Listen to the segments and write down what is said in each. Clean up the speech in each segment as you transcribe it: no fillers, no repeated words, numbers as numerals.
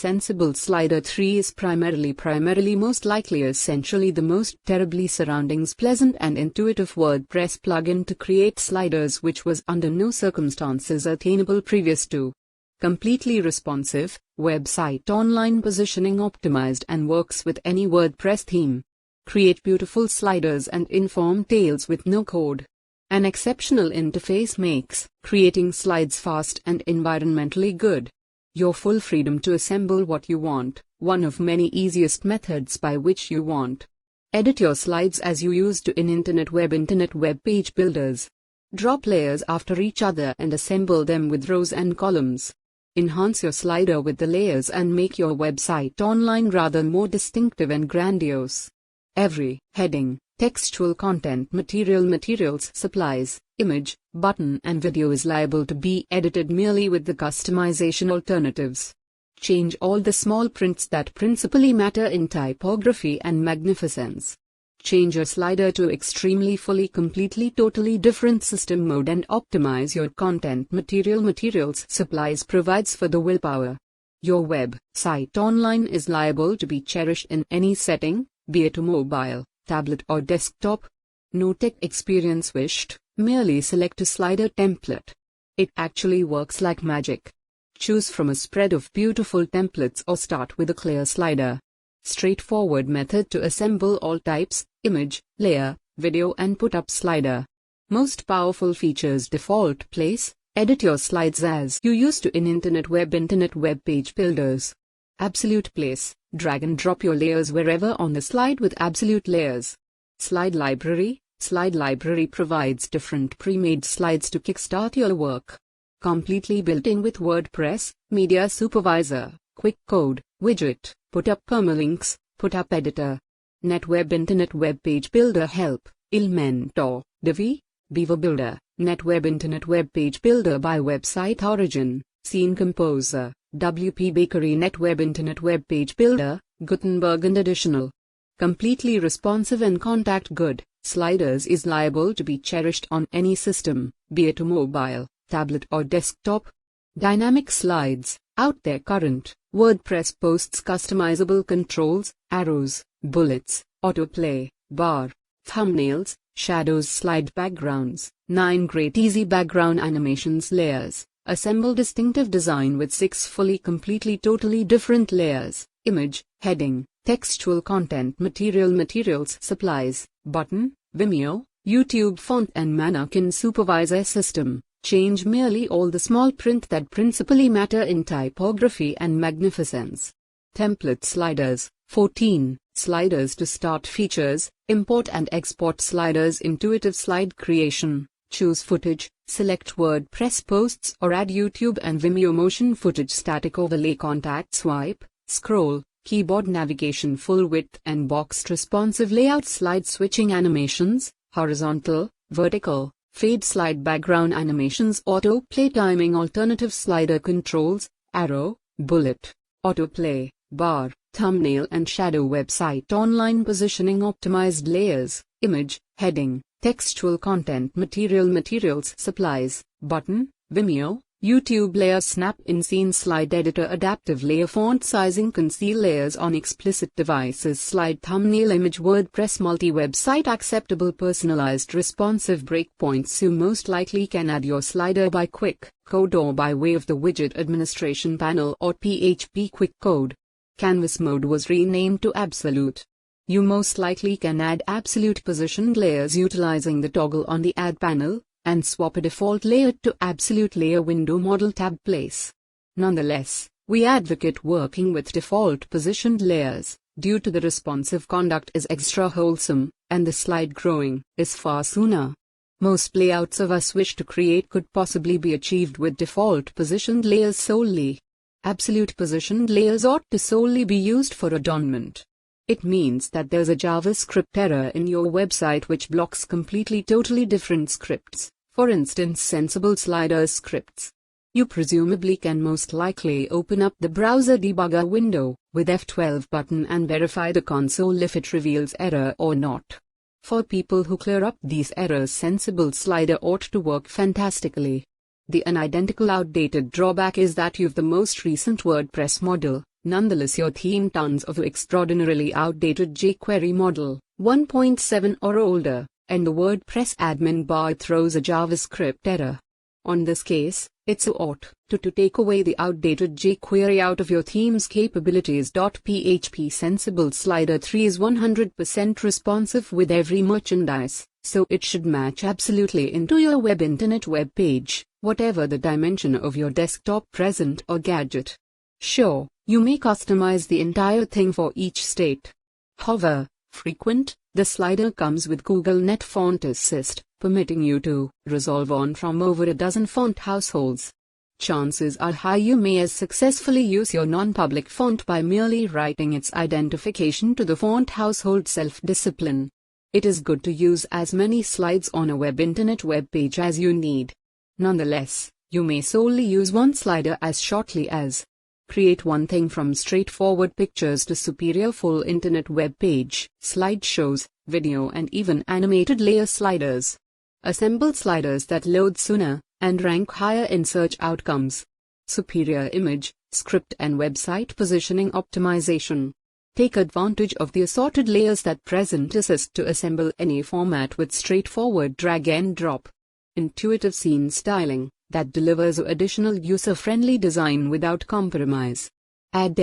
Sensible Slider 3 is primarily most likely essentially the most terribly surroundings pleasant and intuitive WordPress plugin to create sliders, which was under no circumstances attainable previous to. Completely responsive, website online positioning optimized, and works with any WordPress theme. Create beautiful sliders and inform tales with no code. An exceptional interface makes creating slides fast and environmentally good. Your full freedom to assemble what you want, one of many easiest methods by which you want. Edit your slides as you used to in internet web page builders. Drop layers after each other and assemble them with rows and columns. Enhance your slider with the layers and make your website online rather more distinctive and grandiose. Every heading, textual content, materials, supplies, image, button and video is liable to be edited merely with the customization alternatives. Change all the small prints that principally matter in typography and magnificence. Change your slider to extremely completely totally different system mode and optimize your content. Materials supplies provides for the willpower. Your web site online is liable to be cherished in any setting, be it a mobile, tablet or desktop. No tech experience wished, merely select a slider template. It actually works like magic. Choose from a spread of beautiful templates or start with a clear slider. Straightforward method to assemble all types, image, layer, video and put up slider. Most powerful features: default place, edit your slides as you used to in internet web page builders. Absolute place, drag and drop your layers wherever on the slide with absolute layers. Slide library provides different pre-made slides to kickstart your work. Completely built in with WordPress, Media Supervisor, Quick Code, Widget, Put Up Permalinks, Put Up Editor. NetWeb Internet Web Page Builder Help, Elementor, Divi, Beaver Builder, NetWeb Internet Web Page Builder by Website Origin, Scene Composer, WP Bakery NetWeb Internet Web Page Builder, Gutenberg and additional. Completely responsive and contact good, sliders is liable to be cherished on any system, be it a mobile, tablet or desktop. Dynamic slides, out there current, WordPress posts customizable controls, arrows, bullets, autoplay, bar, thumbnails, shadows, slide backgrounds, 9 great easy background animations, layers, assemble distinctive design with 6 completely totally different layers, image, heading, textual content, materials, supplies, button, Vimeo, YouTube font and mannequin supervisor system. Change merely all the small print that principally matter in typography and magnificence. Template sliders, 14, sliders to start features, import and export sliders, intuitive slide creation, choose footage, select WordPress posts or add YouTube and Vimeo motion footage, static overlay, contact, swipe, scroll, keyboard navigation, full width and boxed responsive layout, slide switching animations, horizontal, vertical, fade, slide background animations, autoplay, timing, alternative slider controls, arrow, bullet, autoplay, bar, thumbnail and shadow, website online positioning, optimized layers, image, heading, textual content, materials, supplies, button, Vimeo, YouTube layer, snap in scene, slide editor, adaptive layer, font sizing, conceal layers on explicit devices, slide thumbnail, image, WordPress multi-website, acceptable personalized responsive breakpoints. You most likely can add your slider by quick code or by way of the widget administration panel or PHP quick code. Canvas mode was renamed to absolute. You most likely can add absolute positioned layers utilizing the toggle on the add panel, and swap a default layer to absolute layer window model tab place. Nonetheless, we advocate working with default positioned layers, due to the responsive conduct is extra wholesome, and the slide growing is far sooner. Most layouts of us wish to create could possibly be achieved with default positioned layers solely. Absolute positioned layers ought to solely be used for adornment. It means that there's a JavaScript error in your website which blocks completely totally different scripts, for instance sensible sliders scripts. You presumably can most likely open up the browser debugger window with F12 button and verify the console if it reveals error or not. For people who clear up these errors, sensible slider ought to work fantastically. The unidentical outdated drawback is that you've the most recent WordPress model, Nonetheless, your theme tons of extraordinarily outdated jQuery model 1.7 or older, and the WordPress admin bar throws a JavaScript error. On this case, it's a ought to take away the outdated jQuery out of your theme's capabilities. PHP Sensible Slider 3 is 100% responsive with every merchandise, so it should match absolutely into your internet web page, whatever the dimension of your desktop present or gadget. Sure, you may customize the entire thing for each state. However, frequent, the slider comes with Google Net Font Assist, permitting you to resolve on from over a dozen font households. Chances are high you may as successfully use your non-public font by merely writing its identification to the font household. Self-discipline. It is good to use as many slides on a internet web page as you need. Nonetheless, you may solely use one slider as shortly as create one thing from straightforward pictures to superior full internet web page, slideshows, video and even animated layer sliders. Assemble sliders that load sooner and rank higher in search outcomes. Superior image, script and website positioning optimization. Take advantage of the assorted layers that present assist to assemble any format with straightforward drag and drop. Intuitive scene styling that delivers additional user-friendly design without compromise. Add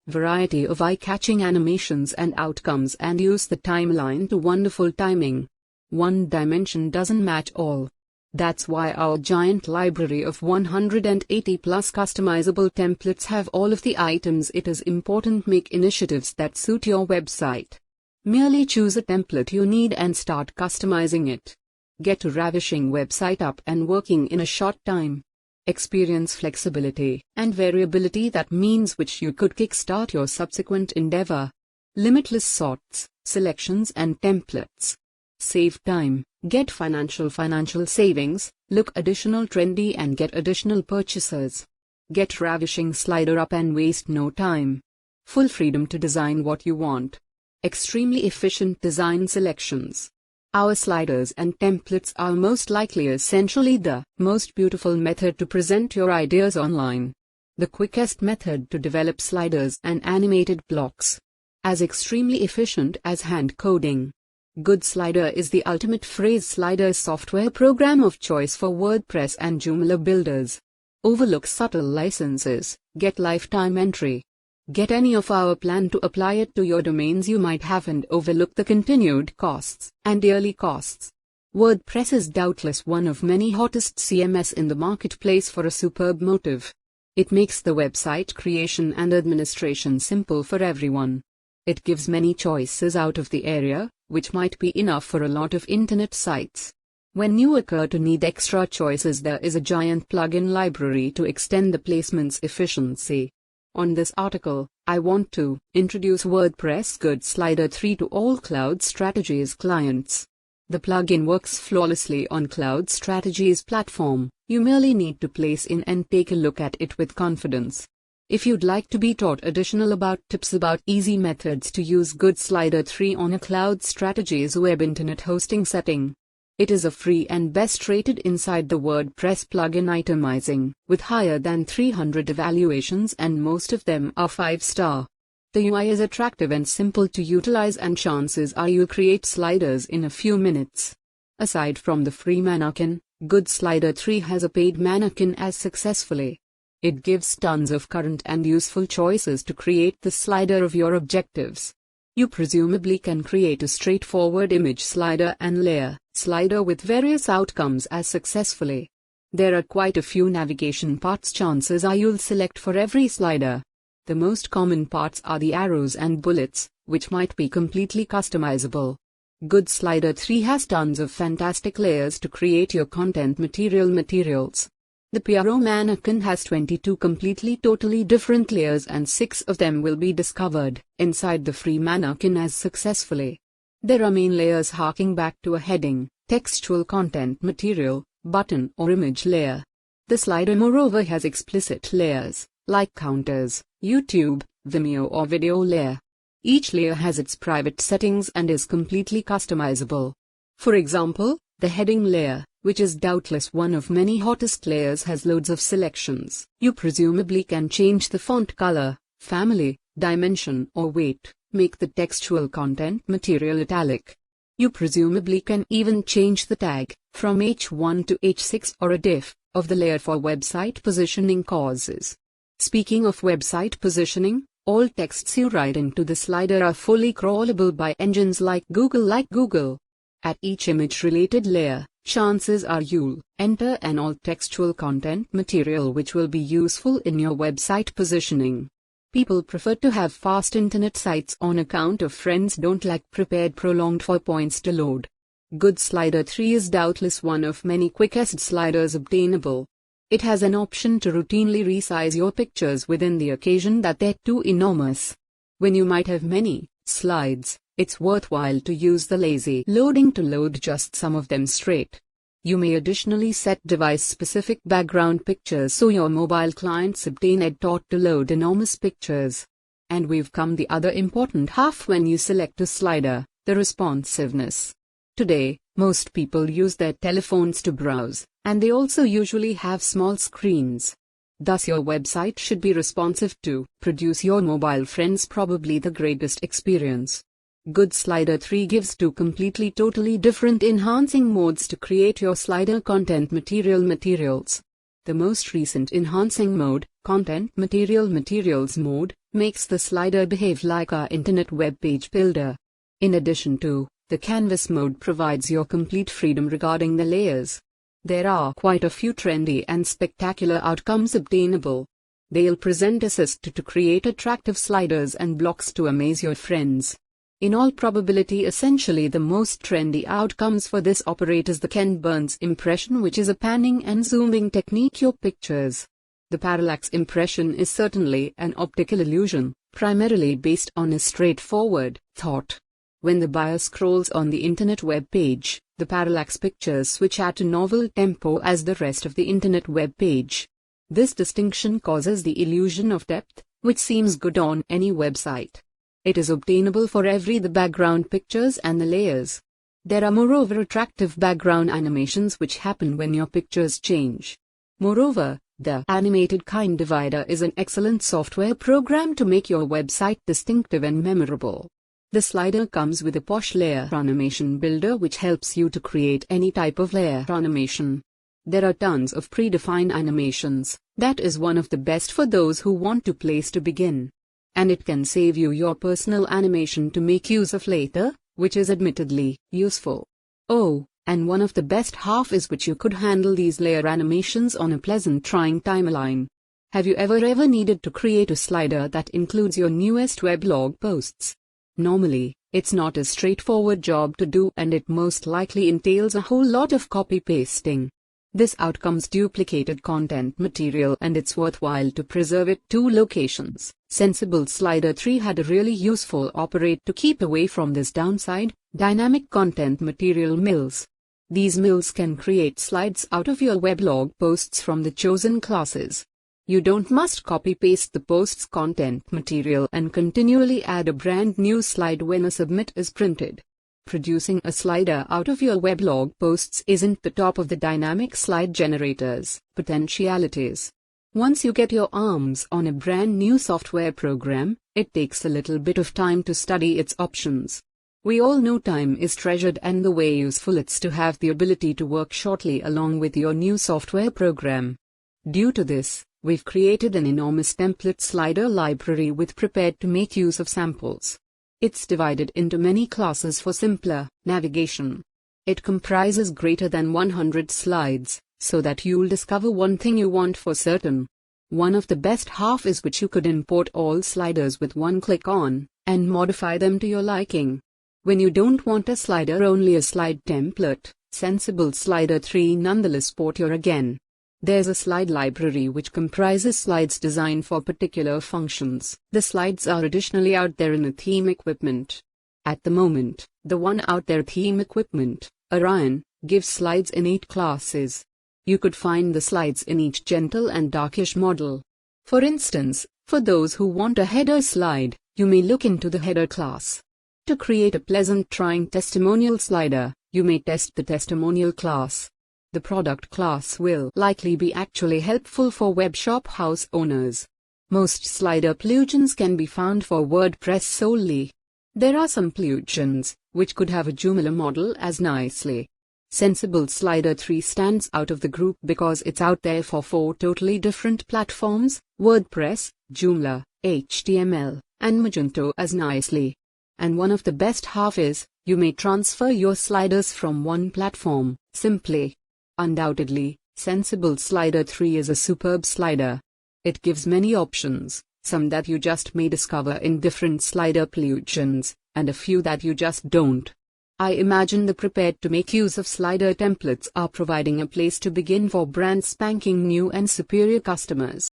variety of eye-catching animations and outcomes and use the timeline to wonderful timing. One dimension doesn't match all. That's why our giant library of 180 plus customizable templates have all of the items it is important. Make initiatives that suit your website. Merely choose a template you need and start customizing it. Get a ravishing website up and working in a short time. Experience flexibility and variability that means which you could kickstart your subsequent endeavor. Limitless sorts, selections and templates. Save time, get financial savings, look additional trendy and get additional purchasers. Get ravishing slider up and waste no time. Full freedom to design what you want. Extremely efficient design selections. Our sliders and templates are most likely essentially the most beautiful method to present your ideas online. The quickest method to develop sliders and animated blocks. As extremely efficient as hand coding. Good Slider is the ultimate phrase slider software program of choice for WordPress and Joomla builders. Overlook subtle licenses, get lifetime entry. Get any of our plan to apply it to your domains you might have and overlook the continued costs and yearly costs. WordPress is doubtless one of many hottest CMS in the marketplace for a superb motive. It makes the website creation and administration simple for everyone. It gives many choices out of the area, which might be enough for a lot of internet sites. When you occur to need extra choices, there is a giant plugin library to extend the placement's efficiency. On this article, I want to introduce WordPress Good Slider 3 to all Cloud Strategies clients. The plugin works flawlessly on Cloud Strategies platform. You merely need to place in and take a look at it with confidence. If you'd like to be taught additional tips about easy methods to use Good Slider 3 on a Cloud Strategies web internet hosting setting, it is a free and best rated inside the WordPress plugin itemizing, with higher than 300 evaluations and most of them are 5-star. The UI is attractive and simple to utilize and chances are you'll create sliders in a few minutes. Aside from the free mannequin, Good Slider 3 has a paid mannequin as successfully. It gives tons of current and useful choices to create the slider of your objectives. You presumably can create a straightforward image slider and layer slider with various outcomes as successfully. There are quite a few navigation parts chances are you'll select for every slider. The most common parts are the arrows and bullets, which might be completely customizable. Good Slider 3 has tons of fantastic layers to create your content materials. The Pyro mannequin has 22 totally different layers and 6 of them will be discovered inside the free mannequin as successfully. There are main layers harking back to a heading, textual content material, button or image layer. The slider moreover has explicit layers, like counters, YouTube, Vimeo or video layer. Each layer has its private settings and is completely customizable. For example, the heading layer, which is doubtless one of many hottest layers, has loads of selections. You presumably can change the font color, family, dimension or weight, make the textual content material italic. You presumably can even change the tag from H1 to H6 or a diff of the layer for website positioning causes. Speaking of website positioning, all texts you write into the slider are fully crawlable by engines like Google. At each image-related layer, chances are you'll enter an alt-textual content material which will be useful in your website positioning. People prefer to have fast internet sites on account of friends don't like prepared prolonged for points to load. Good Slider 3 is doubtless one of many quickest sliders obtainable. It has an option to routinely resize your pictures within the occasion that they're too enormous. When you might have many slides, it's worthwhile to use the lazy loading to load just some of them straight. You may additionally set device-specific background pictures so your mobile clients obtain a dot to load enormous pictures. And we've come the other important half when you select a slider, the responsiveness. Today, most people use their telephones to browse, and they also usually have small screens. Thus your website should be responsive to produce your mobile friends probably the greatest experience. Good Slider 3 gives two totally different enhancing modes to create your slider content materials. The most recent enhancing mode, Content Materials mode, makes the slider behave like our internet web page builder. In addition to, the Canvas mode provides your complete freedom regarding the layers. There are quite a few trendy and spectacular outcomes obtainable. They'll present assist to create attractive sliders and blocks to amaze your friends. In all probability essentially the most trendy outcomes for this operate is the Ken Burns impression, which is a panning and zooming technique your pictures. The parallax impression is certainly an optical illusion, primarily based on a straightforward thought. When the buyer scrolls on the internet web page, the parallax pictures switch at a novel tempo as the rest of the internet web page. This distinction causes the illusion of depth, which seems good on any website. It is obtainable for the background pictures and the layers. There are moreover attractive background animations which happen when your pictures change. Moreover, the Animated Kind Divider is an excellent software program to make your website distinctive and memorable. The slider comes with a posh layer animation builder which helps you to create any type of layer animation. There are tons of predefined animations. That is one of the best for those who want to place to begin. And it can save you your personal animation to make use of later, which is admittedly useful. Oh, and one of the best half is which you could handle these layer animations on a pleasant trying timeline. Have you ever needed to create a slider that includes your newest weblog posts? Normally, it's not a straightforward job to do and it most likely entails a whole lot of copy-pasting. This outcomes duplicated content material and it's worthwhile to preserve it two locations. Sensible Slider 3 had a really useful operate to keep away from this downside, dynamic content material mills. These mills can create slides out of your weblog posts from the chosen classes. You don't must copy-paste the post's content material and continually add a brand new slide when a submit is printed. Producing a slider out of your weblog posts isn't the top of the dynamic slide generator's potentialities. Once you get your arms on a brand new software program, it takes a little bit of time to study its options. We all know time is treasured and the way useful it's to have the ability to work shortly along with your new software program. Due to this, we've created an enormous template slider library with prepared to make use of samples. It's divided into many classes for simpler navigation. It comprises greater than 100 slides, so that you'll discover one thing you want for certain. One of the best half is which you could import all sliders with one click on, and modify them to your liking. When you don't want a slider only a slide template, Sensible Slider 3 nonetheless port your again. There's a slide library which comprises slides designed for particular functions. The slides are additionally out there in a theme equipment. At the moment, the one out there theme equipment, Orion, gives slides in 8 classes. You could find the slides in each gentle and darkish model. For instance, for those who want a header slide, you may look into the header class. To create a pleasant trying testimonial slider, you may test the testimonial class. The product class will likely be actually helpful for web shop house owners. Most slider plugins can be found for WordPress solely. There are some plugins which could have a Joomla model as nicely. Sensible Slider 3 stands out of the group because it's out there for 4 totally different platforms: WordPress, Joomla, HTML, and Magento as nicely. And one of the best half is, you may transfer your sliders from one platform, simply. Undoubtedly, Sensible Slider 3 is a superb slider. It gives many options, some that you just may discover in different slider plugins, and a few that you just don't. I imagine the prepared to make use of slider templates are providing a place to begin for brand spanking new and superior customers.